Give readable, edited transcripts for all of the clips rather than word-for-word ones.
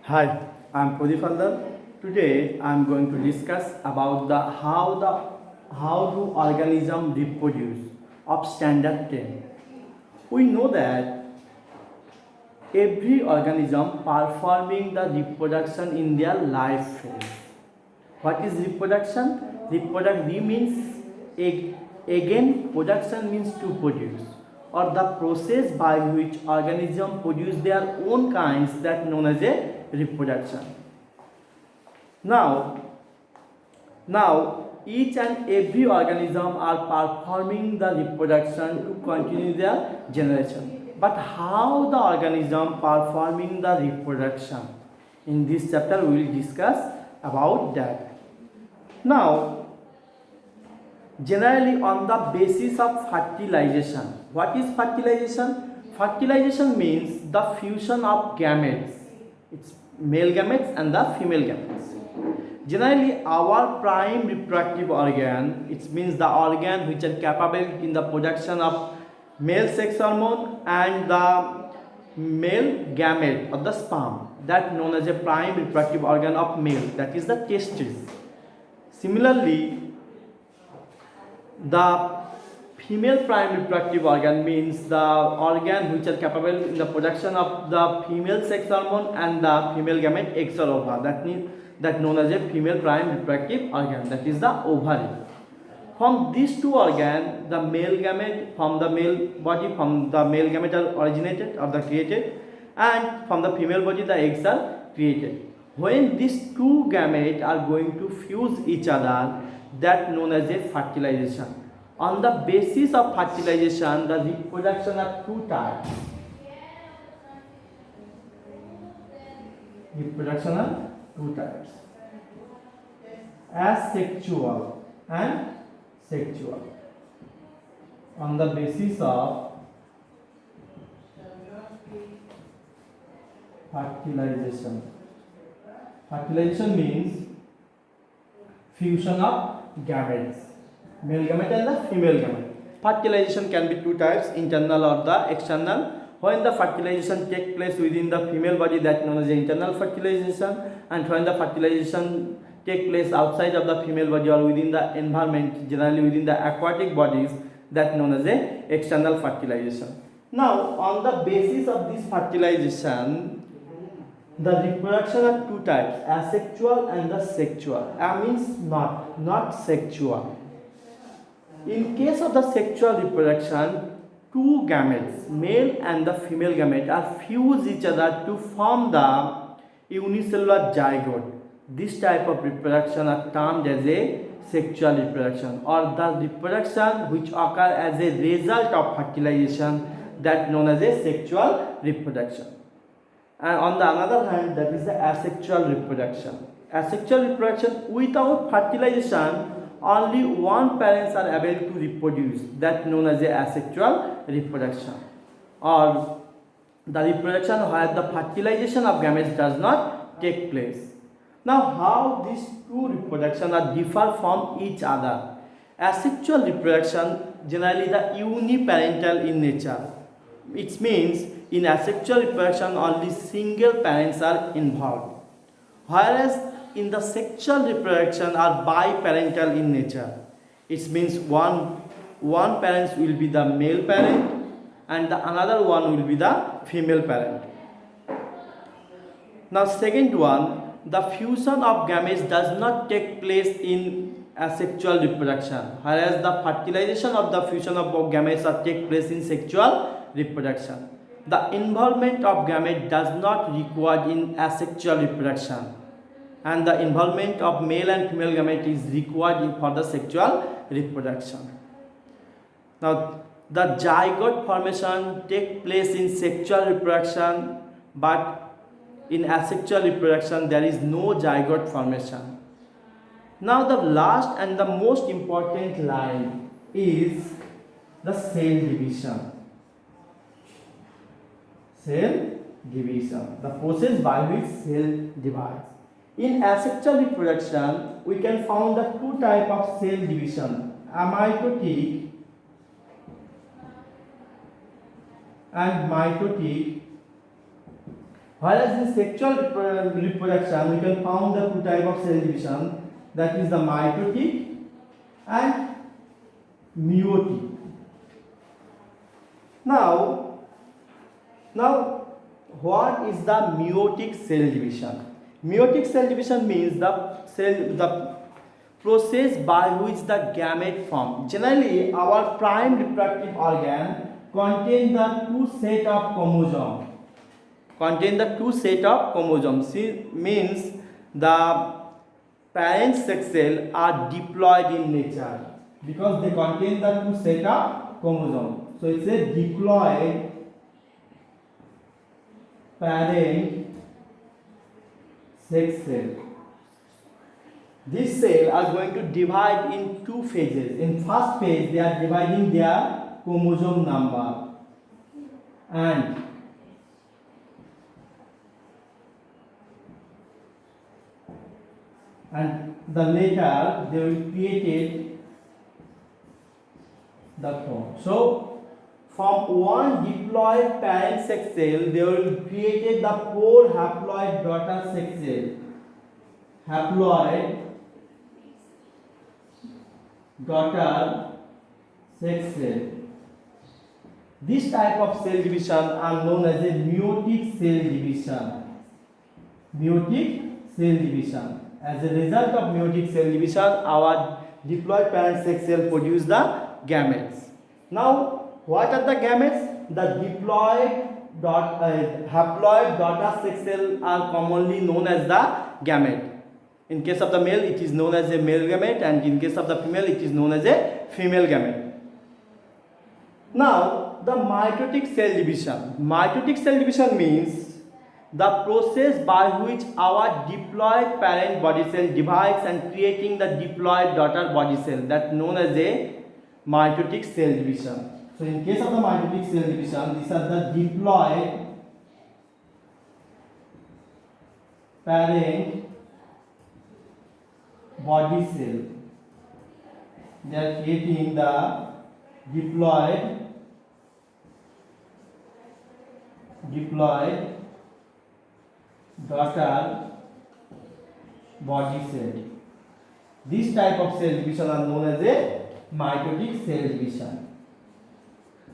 Hi, I'm Pradeep Handal. Today I'm going to discuss about how do organism reproduce of standard 10. We know that every organism performing the reproduction in their life phase. What is reproduction? Re means egg. Again, production means to produce, or the process by which organisms produce their own kinds that known as a reproduction. Now, now each and every organism are performing the reproduction to continue their generation. But how the organism performing the reproduction? In this chapter we will discuss about that. Now, generally on the basis of fertilization. What is fertilization? Fertilization means the fusion of gametes. It's male gametes and the female gametes. Generally, our prime reproductive organ, it means the organ which are capable in the production of male sex hormone and the male gamete or the sperm, that known as a prime reproductive organ of male, that is the testis. Similarly, the female prime reproductive organ means the organ which are capable in the production of the female sex hormone and the female gamete eggs or ova. That known as a female prime reproductive organ, that is the ovary. From these two organs, the male gamete from the male body, from the male gamete are originated or the created, and from the female body the eggs are created. When these two gametes are going to fuse each other, that known as a fertilization. On the basis of fertilization, the reproduction are two types. Reproduction are two types: asexual and sexual. On the basis of fertilization. Fertilization means fusion of gametes, male gamete and the female gamete. Fertilization can be two types, internal or the external. When the fertilization takes place within the female body, that known as the internal fertilization, and when the fertilization takes place outside of the female body or within the environment, generally within the aquatic bodies, that known as the external fertilization. Now, on the basis of this fertilization, the reproduction are two types: asexual and the sexual. A means not sexual. In case of the sexual reproduction, two gametes, male and the female gamete, are fused each other to form the unicellular zygote. This type of reproduction are termed as a sexual reproduction, or the reproduction which occur as a result of fertilization, that known as a sexual reproduction. And on the other hand, that is the asexual reproduction. Asexual reproduction, without fertilization, only one parents are able to reproduce, that known as the asexual reproduction, or the reproduction where the fertilization of gametes does not take place. Now, how these two reproduction are differ from each other? Asexual reproduction generally the uniparental in nature. It means in asexual reproduction only single parents are involved, whereas in the sexual reproduction are biparental in nature. It means one parent will be the male parent and the another one will be the female parent. Now, second one, the fusion of gametes does not take place in asexual reproduction, whereas the fertilization of the fusion of gametes are take place in sexual reproduction. The involvement of gamete does not require in asexual reproduction, and the involvement of male and female gamete is required for the sexual reproduction. Now, the zygote formation takes place in sexual reproduction, but in asexual reproduction there is no zygote formation. Now, the last and the most important line is the cell division. Cell division, the process by which cell divides. In asexual reproduction, we can find the two types of cell division: amitotic and mitotic. Whereas in sexual reproduction, we can found the two type of cell division, that is the mitotic and meiotic. Now, what is the meiotic cell division? Meiotic cell division means the process by which the gamete form. Generally, our prime reproductive organ contain the two set of chromosomes. Means the parent sex cell are diploid in nature because they contain the two set of chromosomes. So it's a diploid parent sex cell. This cell are going to divide in two phases. In first phase, they are dividing their chromosome number, and the later they will create the chrome. So from one diploid parent sex cell, they will create the 4 haploid daughter sex cell. Haploid daughter sex cell. This type of cell division are known as a meiotic cell division. Meiotic cell division. As a result of meiotic cell division, our diploid parent sex cell produce the gametes. Now, what are the gametes? The haploid daughter sex cell are commonly known as the gamete. In case of the male, it is known as a male gamete, and in case of the female, it is known as a female gamete. Now, the mitotic cell division. Mitotic cell division means the process by which our diploid parent body cell divides and creating the diploid daughter body cell, that known as a mitotic cell division. So in case of the mitotic cell division, these are the diploid parent body cell. They are creating the diploid daughter body cell. This type of cell division are known as a mitotic cell division.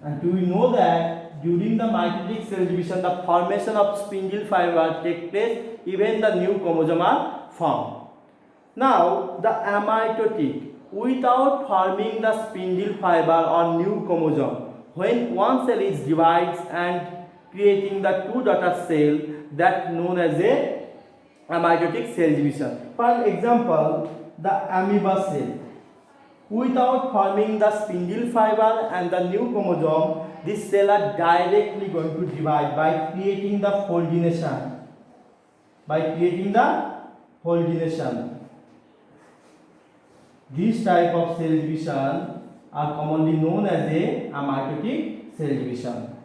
And do we know that during the mitotic cell division, the formation of spindle fiber take place, even the new chromosome are formed. Now, the amitotic, without forming the spindle fiber or new chromosome, when one cell is divides and creating the two daughter cell, that known as a amitotic cell division. For example, the amoeba cell, without forming the spindle fiber and the new chromosome, this cell are directly going to divide by creating the foldination. This type of cell division are commonly known as a amitotic cell division.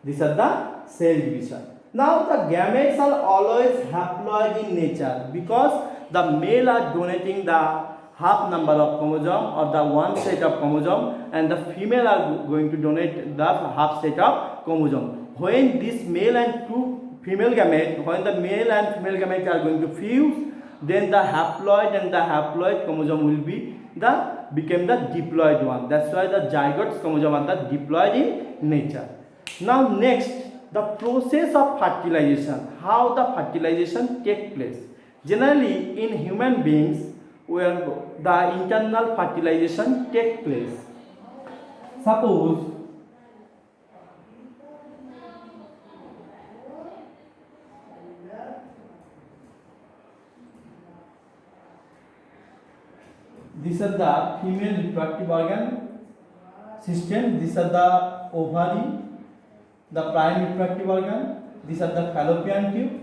These are the cell division. Now, the gametes are always haploid in nature because the male are donating the half number of chromosome or the one set of chromosome, and the female are going to donate the half set of chromosome. When this male and two female gamete, when the male and female gamete are going to fuse, then the haploid and the haploid chromosome will be become the diploid one. That's why the zygote chromosome are the diploid in nature. Now next, the process of fertilization. How the fertilization take place? Generally, in human beings, where the internal fertilization take place. Suppose these are the female reproductive organ system. These are the ovary, the prime reproductive organ. These are the fallopian tube.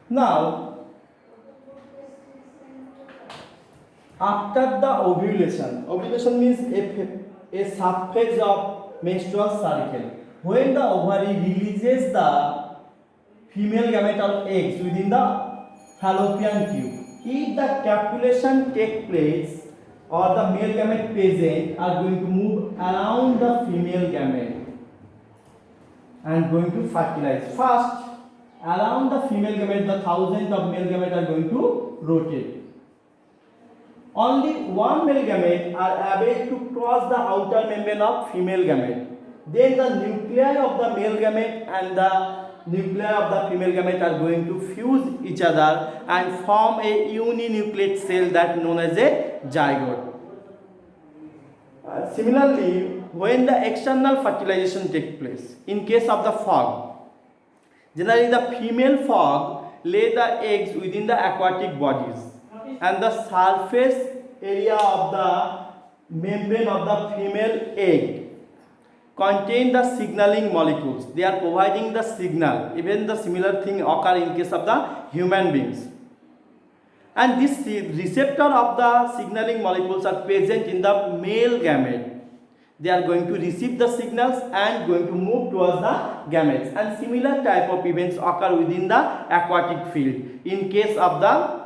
Now, after the ovulation means a subphase of menstrual cycle. When the ovary releases the female gamete or eggs within the fallopian tube, if the copulation takes place, or the male gamete present are going to move around the female gamete and going to fertilize. First, around the female gamete, the thousands of male gamete are going to rotate. Only one male gamete are able to cross the outer membrane of female gamete. Then the nuclei of the male gamete and the nuclei of the female gamete are going to fuse each other and form a uninucleate cell that known as a zygote. Similarly, when the external fertilization takes place, in case of the frog, generally the female frog lay the eggs within the aquatic bodies, and the surface area of the membrane of the female egg contain the signaling molecules. They are providing the signal. Even the similar thing occur in case of the human beings. And this receptor of the signaling molecules are present in the male gamete. They are going to receive the signals and going to move towards the gametes. And similar type of events occur within the aquatic field in case of the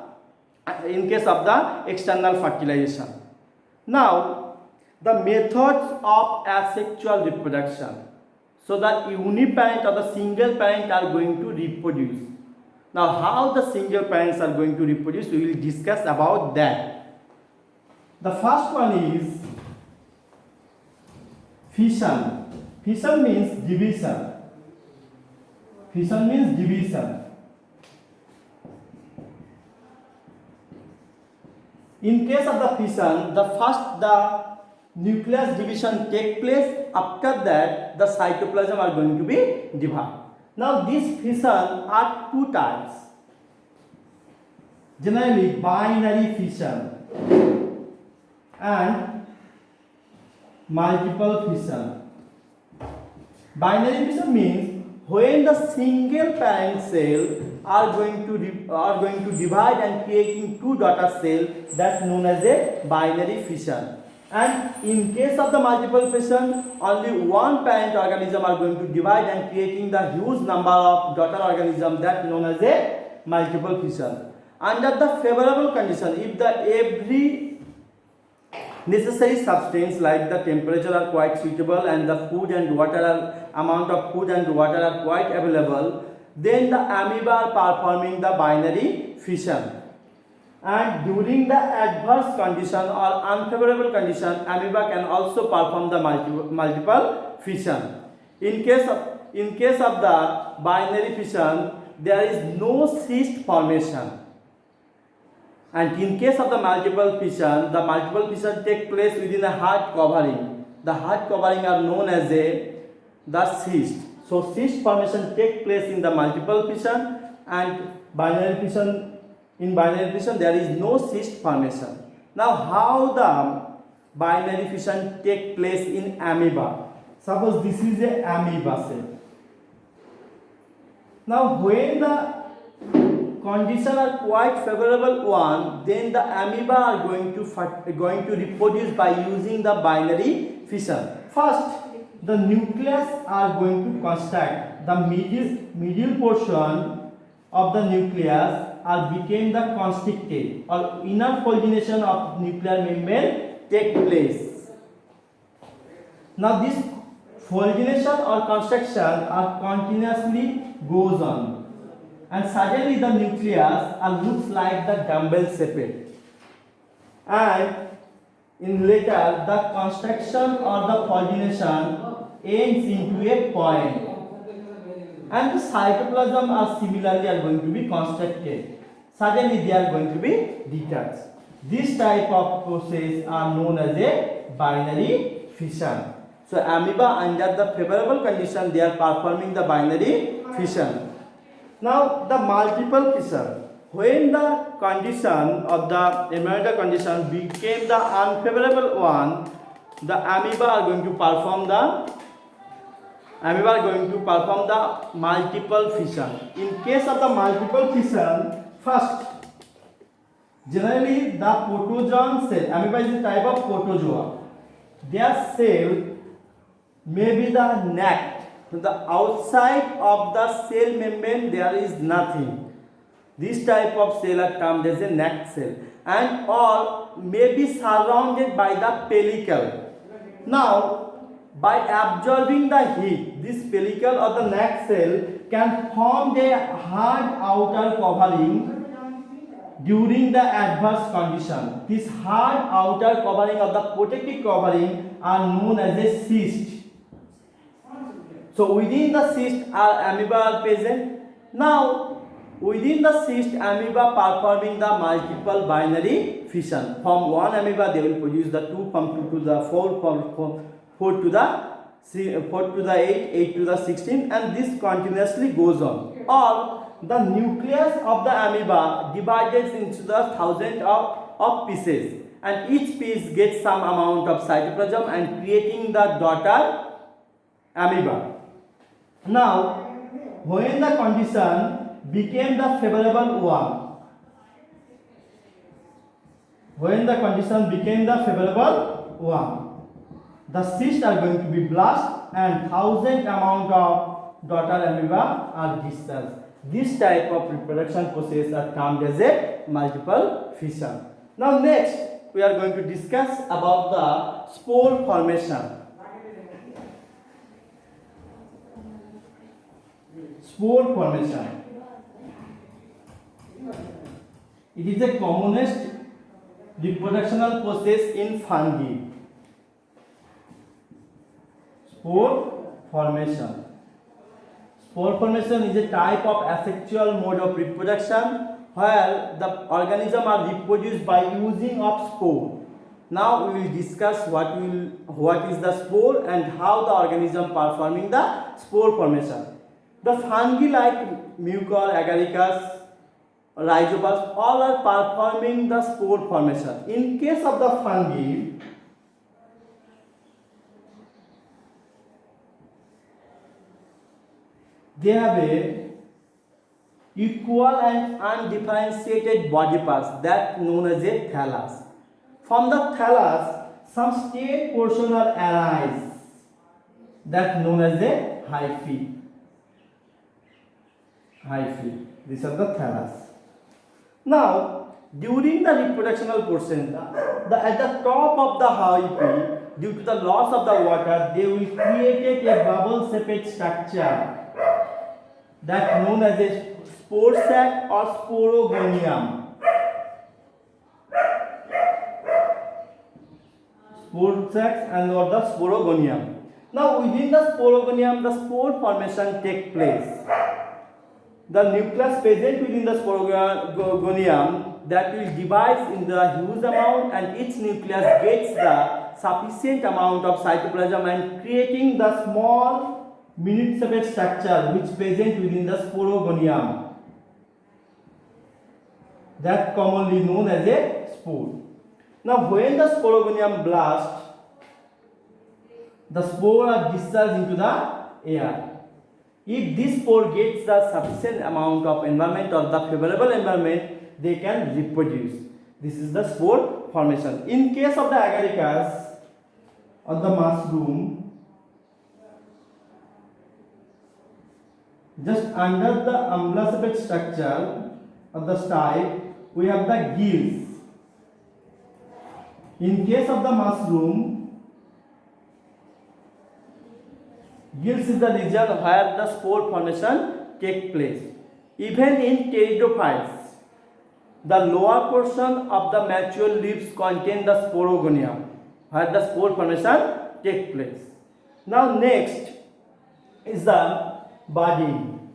external fertilization. Now, the methods of asexual reproduction. So the uniparent or the single parent are going to reproduce. Now, how the single parents are going to reproduce, we will discuss about that. The first one is fission. Fission means division. Fission means division. In case of the fission, the nucleus division take place. After that, the cytoplasm are going to be divided. Now, these fission are two types. Generally, binary fission and multiple fission. Binary fission means when the single parent cell are going to divide and creating two daughter cells, that's known as a binary fission. And in case of the multiple fission, only one parent organism are going to divide and creating the huge number of daughter organisms, that known as a multiple fission. Under the favorable condition, if the every necessary substance like the temperature are quite suitable and the food and water amount of food and water are quite available, then the amoeba are performing the binary fission. And during the adverse condition or unfavorable condition, amoeba can also perform the multiple fission. In case of the binary fission, there is no cyst formation. And in case of the multiple fission take place within a hard covering. The hard covering are known as the cyst. So cyst formation take place in the multiple fission, and in binary fission there is no cyst formation. Now, how the binary fission take place in amoeba? Suppose this is a amoeba cell. Now, when the conditions are quite favorable one, then the amoeba are going to reproduce by using the binary fission. First, the nucleus are going to construct. The middle portion of the nucleus became the constricted or inner coordination of nuclear membrane take place. Now, this coordination or construction are continuously goes on. And suddenly the nucleus looks like the dumbbell shaped, and in later the construction or the coordination ends into a point, and the cytoplasm are similarly going to be constructed. Suddenly they are going to be detached. This type of process are known as a binary fission. So amoeba under the favorable condition, they are performing the binary fission. Now, the multiple fission, when the condition of the environmental condition became the unfavorable one, the amoeba are going to perform the multiple fission. In case of the multiple fission, first, generally the protozoan cell, amoeba is a type of protozoa. Their cell may be the neck. The outside of the cell membrane there is nothing. This type of cell are termed as a neck cell and or may be surrounded by the pellicle. Now, by absorbing the heat, this pellicle or the neck cell can form a hard outer covering during the adverse condition. This hard outer covering or the protective covering are known as a cyst. So within the cyst are amoeba are present. Now within the cyst amoeba performing the multiple binary fission. From one amoeba they will produce the 2, from 2 to the 4, from 4 to the 4 to the 8, 8 to the 16, and this continuously goes on. Or the nucleus of the amoeba divided into the thousands of pieces, and each piece gets some amount of cytoplasm and creating the daughter amoeba. Now, when the condition became the favorable one, the cysts are going to be blast and thousand amount of daughter amoeba are discharged. This type of reproduction process are termed as a multiple fission. Now next we are going to discuss about the spore formation. Spore formation. It is the commonest reproductional process in fungi. Spore formation. Spore formation is a type of asexual mode of reproduction where the organisms are reproduced by using of spore. Now we will discuss what is the spore and how the organism performing the spore formation. The fungi like Mucor, Agaricus, Rhizopus all are performing the spore formation. In case of the fungi, they have a equal and undifferentiated body parts that known as a thallus. From the thallus, some straight portion are arise that known as a hyphae. These are the thallus. Now, during the reproductional portion, at the top of the hyphae, due to the loss of the water, they will create a bubble-shaped structure that known as a spore sac or sporogonium. Spore sacs and or the sporogonium. Now within the sporogonium, the spore formation takes place. The nucleus present within the sporogonium that will divide in the huge amount, and each nucleus gets the sufficient amount of cytoplasm and creating the small minute-shaped structure which present within the sporogonium that commonly known as a spore. Now when the sporogonium blasts, the spore are discharged into the air. If this spore gets the sufficient amount of environment or the favorable environment, they can reproduce. This is the spore formation. In case of the agaricus or the mushroom, just under the umbella-shaped structure of the stipe, we have the gills. In case of the mushroom, gills is the region where the spore formation takes place. Even in pteridophytes, the lower portion of the mature leaves contain the sporogonium where the spore formation takes place. Now next is the budding.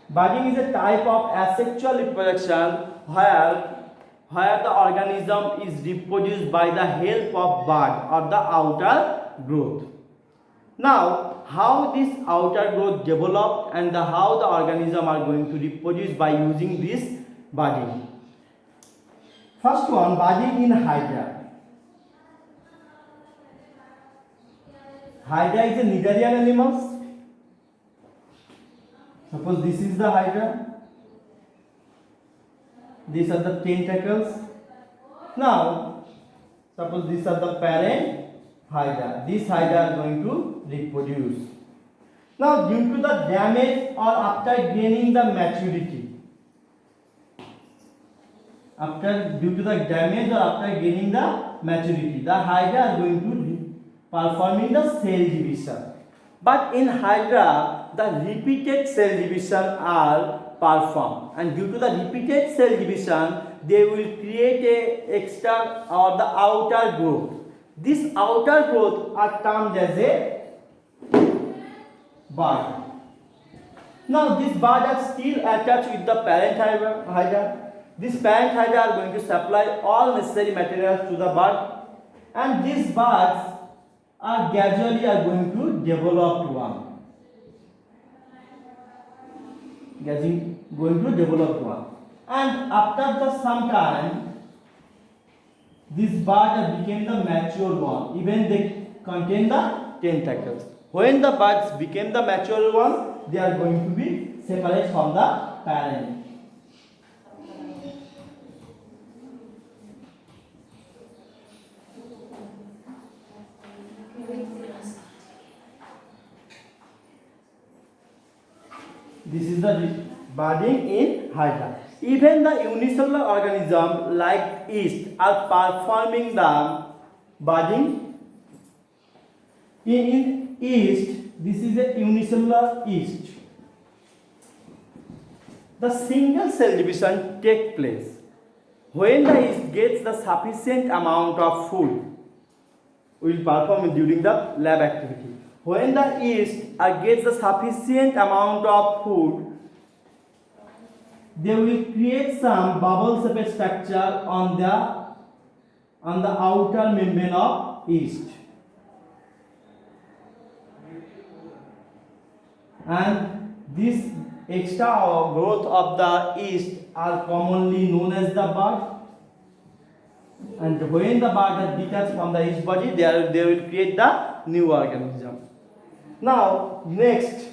Budding is a type of asexual reproduction where the organism is reproduced by the help of bud or the outer growth. Now, how this outer growth developed and how the organism are going to reproduce by using this budding. First one, budding in Hydra. Hydra is a Cnidarian animal. Suppose this is the Hydra. These are the tentacles. Now, suppose these are the parent Hydra. These Hydra are going to reproduce. Now, due to the damage or after gaining the maturity, due to the damage or after gaining the maturity, the Hydra are going to performing the cell division. But in Hydra, the repeated cell division are performed, and due to the repeated cell division, they will create a extra or the outer growth. This outer growth are termed as a bud. Now, this bud are still attached with the parent Hydra. This parent Hydra are going to supply all necessary materials to the bud, and these buds are gradually going to develop one. And after some time, this bud became the mature one. Even they contain the tentacles. When the buds became the mature one, they are going to be separate from the parent. This is the budding in Hydra. Even the unicellular organism like yeast are performing the budding. In yeast, this is a unicellular yeast. The single cell division takes place when the yeast gets the sufficient amount of food. We will perform during the lab activity. When the yeast gets the sufficient amount of food, they will create some bubble shape structure on the outer membrane of yeast, and this extra growth of the yeast are commonly known as the bud. And when the bud is detached from the yeast body, they will create the new organism. Now, next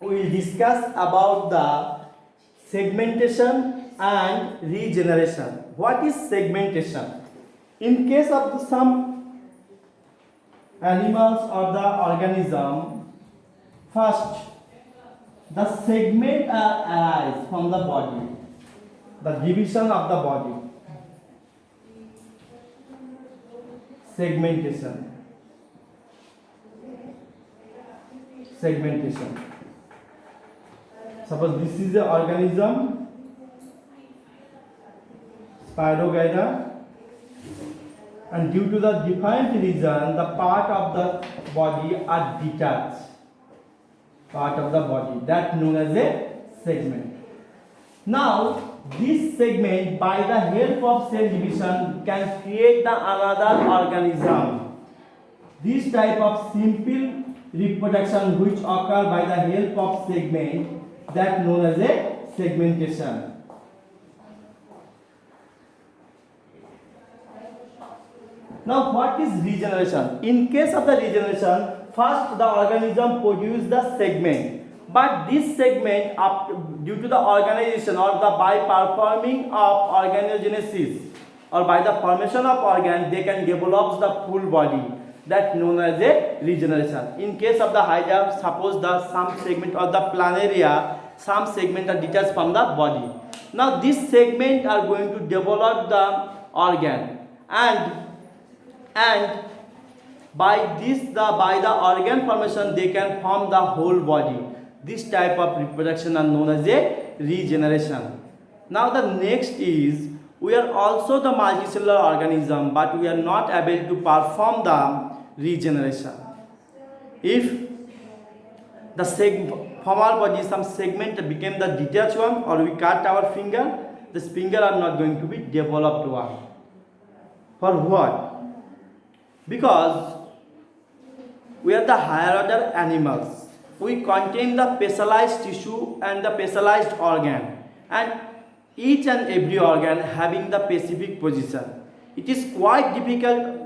we will discuss about the segmentation and regeneration. What is segmentation? In case of some animals or the organism, first the segment arise from the body, the division of the body. Segmentation. Suppose this is the organism, Spirogyra, and due to the different reason, the part of the body are detached. Part of the body that known as a segment. Now, this segment, by the help of cell division, can create the another organism. This type of simple reproduction which occur by the help of segment that known as a segmentation. Now, what is regeneration? In case of the regeneration, first the organism produces the segment, but this segment, due to the organization or the by performing of organogenesis or by the formation of organ, they can develop the full body. That known as a regeneration. In case of the Hydra, suppose the some segment of the planaria, some segment are detached from the body. Now this segment are going to develop the organ, and by the organ formation they can form the whole body. This type of reproduction are known as a regeneration. Now the next is, we are also the multicellular organism, but we are not able to perform the regeneration. If the from our body some segment became the detached one, or we cut our finger, this finger are not going to be developed one. For what? Because we are the higher order animals. We contain the specialized tissue and the specialized organ, and each and every organ having the specific position. It is quite difficult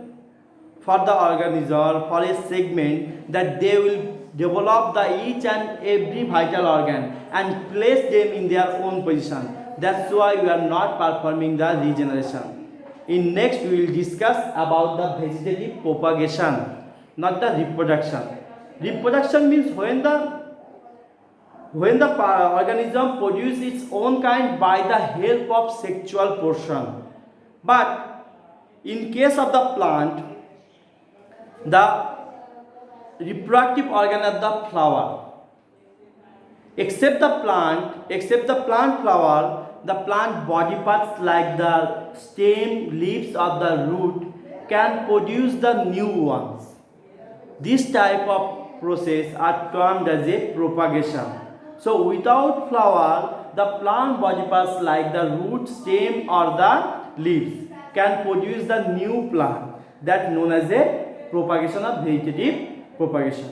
for the organism, for a segment, that they will develop the each and every vital organ and place them in their own position. That's why we are not performing the regeneration. In next we will discuss about the vegetative propagation, not the reproduction. Reproduction means when the organism produces its own kind by the help of sexual portion. But in case of the plant, the reproductive organ of the flower. Except the plant flower, the plant body parts like the stem, leaves or the root can produce the new ones. This type of process are termed as a propagation. So without flower, the plant body parts like the root, stem or the leaves can produce the new plant, that known as a propagation of vegetative propagation.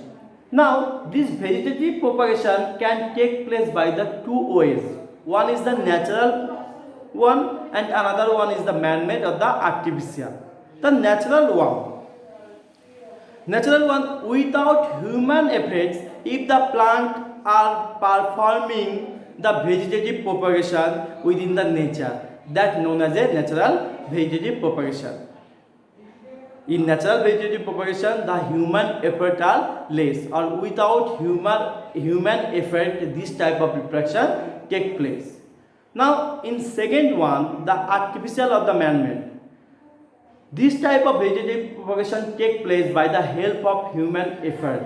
Now this vegetative propagation can take place by the two ways. One is the natural one and another one is the man-made or the artificial. The natural one without human efforts, if the plant are performing the vegetative propagation within the nature, that known as a natural vegetative propagation. In natural vegetative propagation, the human effort are less, or without human effort, this type of reproduction take place. Now, in second one, the artificial or the man-made. This type of vegetative propagation take place by the help of human effort.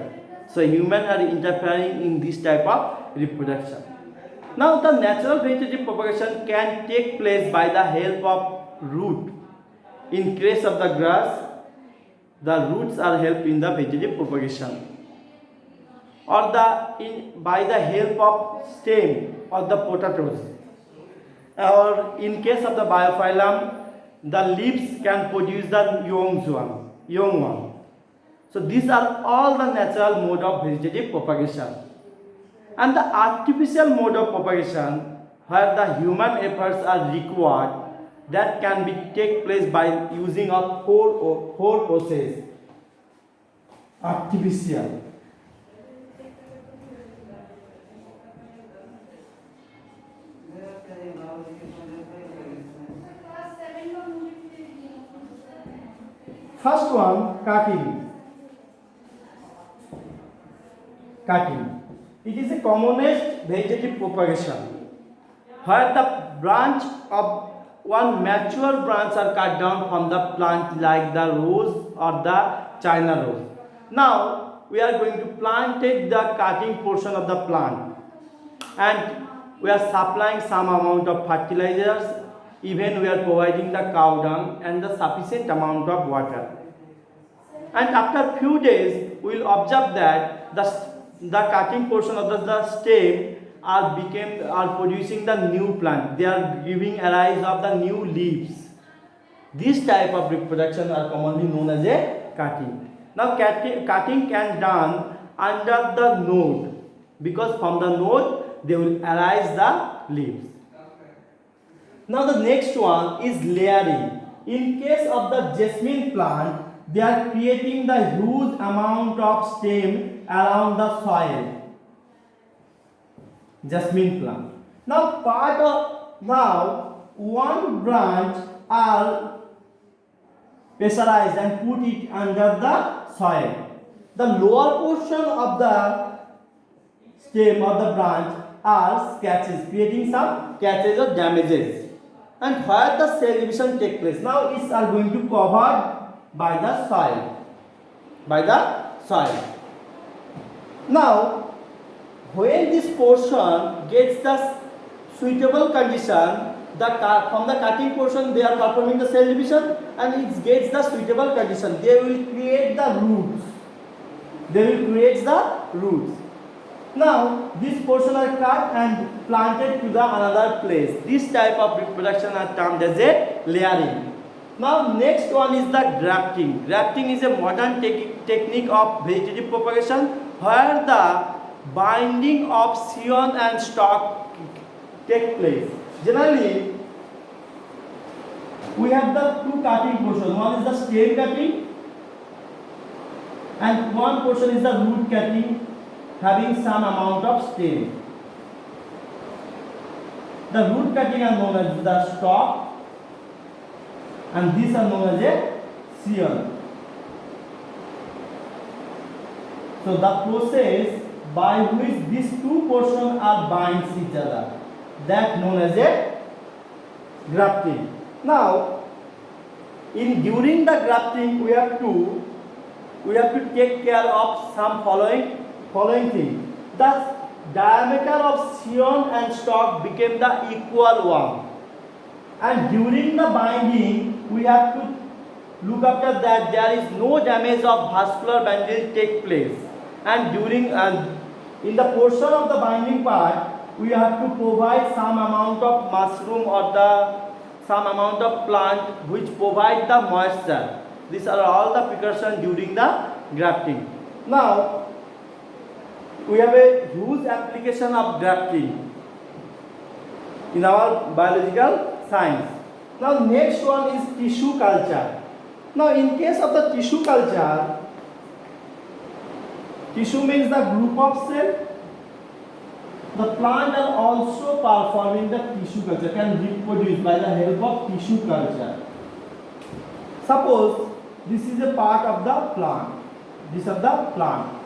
So, humans are interfering in this type of reproduction. Now, the natural vegetative propagation can take place by the help of root. In case of the grass, the roots are help in the vegetative propagation, or by the help of stem or the potatoes, or in case of the biophyllum, the leaves can produce the young one. So these are all the natural mode of vegetative propagation. And the artificial mode of propagation, where the human efforts are required, that can be take place by using of four process. Artificial. First one, cutting. It is the commonest vegetative propagation, where the branch of one mature branch are cut down from the plant like the rose or the China rose. Now we are going to plant the cutting portion of the plant, and we are supplying some amount of fertilizers. Even we are providing the cow dung and the sufficient amount of water. And after few days, we will observe that the cutting portion of the stem are producing the new plant. They are giving arise of the new leaves. This type of reproduction are commonly known as a cutting. Now cutting can done under the node, because from the node they will arise the leaves. Now the next one is layering. In case of the jasmine plant, they are creating the huge amount of stem around the soil. Jasmine plant. Now one branch are pressurized and put it under the soil. The lower portion of the stem of the branch are scratches, creating some scratches or damages. And where the cell division take place, now it are going to covered by the soil. Now, when this portion gets the suitable condition, from the cutting portion they are performing the cell division, and it gets the suitable condition, they will create the roots. Now this portion are cut and planted to the another place. This type of reproduction are termed as a layering. Now next one is the grafting. Grafting is a modern technique of vegetative propagation, where the binding of scion and stalk take place. Generally, we have the two cutting portions. One is the stem cutting and one portion is the root cutting, having some amount of stem. The root cutting are known as the stalk, and these are known as a scion. So the process by which these two portions are binds each other, that known as a grafting. Now during the grafting we have to take care of some following thing. Thus diameter of scion and stalk became the equal one, and during the binding we have to look after that there is no damage of vascular binding take place, and during in the portion of the binding part we have to provide some amount of mushroom or some amount of plant which provide the moisture. These are all the precautions during the grafting. Now we have a huge application of grafting in our biological science. Now next one is tissue culture. Now in case of the tissue culture, tissue means the group of cell. The plant are also performing the tissue culture, can reproduce by the help of tissue culture. Suppose this is a part of the plant. This is the plant.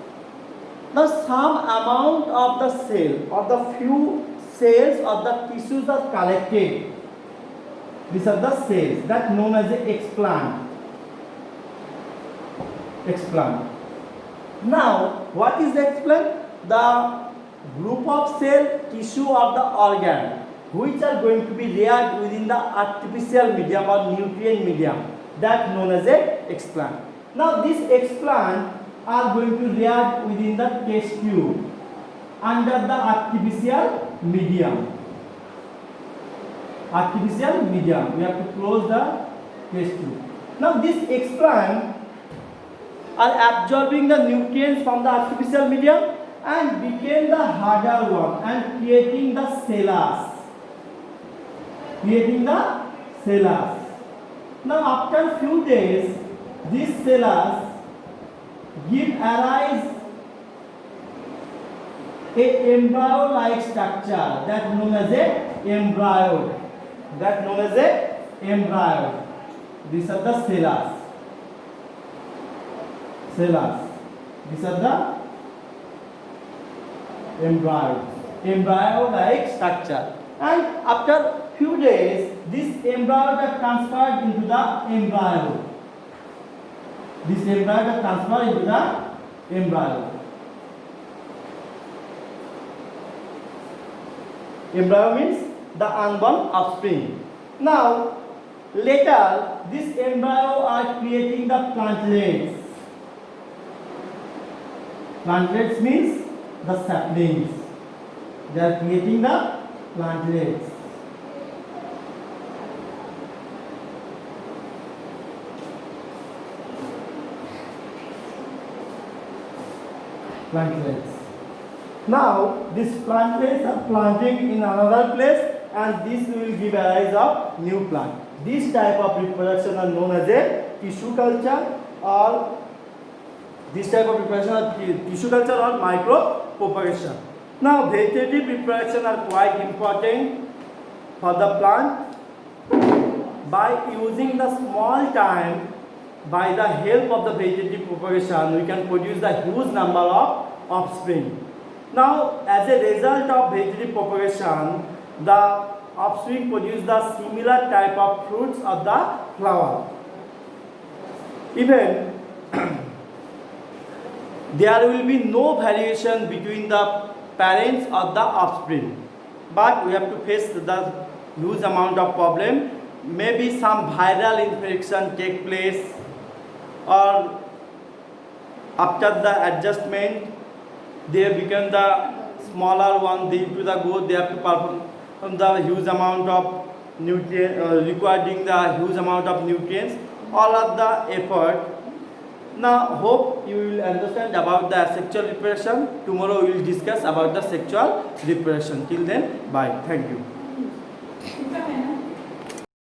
Now some amount of the cell or the few cells of the tissues are collected. These are the cells that known as the explant. Explant. Now what is the explant? The group of cell tissue of the organ which are going to be reared within the artificial medium or nutrient medium, that known as a explant. Now this explant are going to react within the test tube under the artificial medium. Artificial medium. We have to close the test tube. Now this explant are absorbing the nutrients from the artificial medium and became the harder one and creating the cellulose. Creating the cellulose. Now after few days, this cellulose give arise a embryo-like structure that known as a embryo. That known as a embryo. These are the cellulose. Cellulose. These are the embryo-like structure, and after few days this embryo is transferred into the embryo. This embryo is transferred into the embryo. Embryo means the unborn offspring. Now later this embryo are creating the plantlets. Plantlets means the saplings. They are creating the plantlets. Plantlets. Now these plantlets are planting in another place, and this will give rise of new plant. This type of reproduction are known as a tissue culture, or this type of reproduction are tissue culture or micropropagation. Now vegetative reproduction are quite important for the plant. By using the small time, by the help of the vegetative propagation, we can produce the huge number of offspring. Now as a result of vegetative propagation, the offspring produce the similar type of fruits of the flower. Even there will be no variation between the parents or the offspring, but we have to face the huge amount of problem. Maybe some viral infection take place, or after the adjustment they become the smaller one due to the growth. They have to perform the huge amount of requiring the huge amount of nutrients. All of the effort. Now hope you will understand about the sexual reproduction. Tomorrow we will discuss about the sexual reproduction. Till then, bye. Thank you.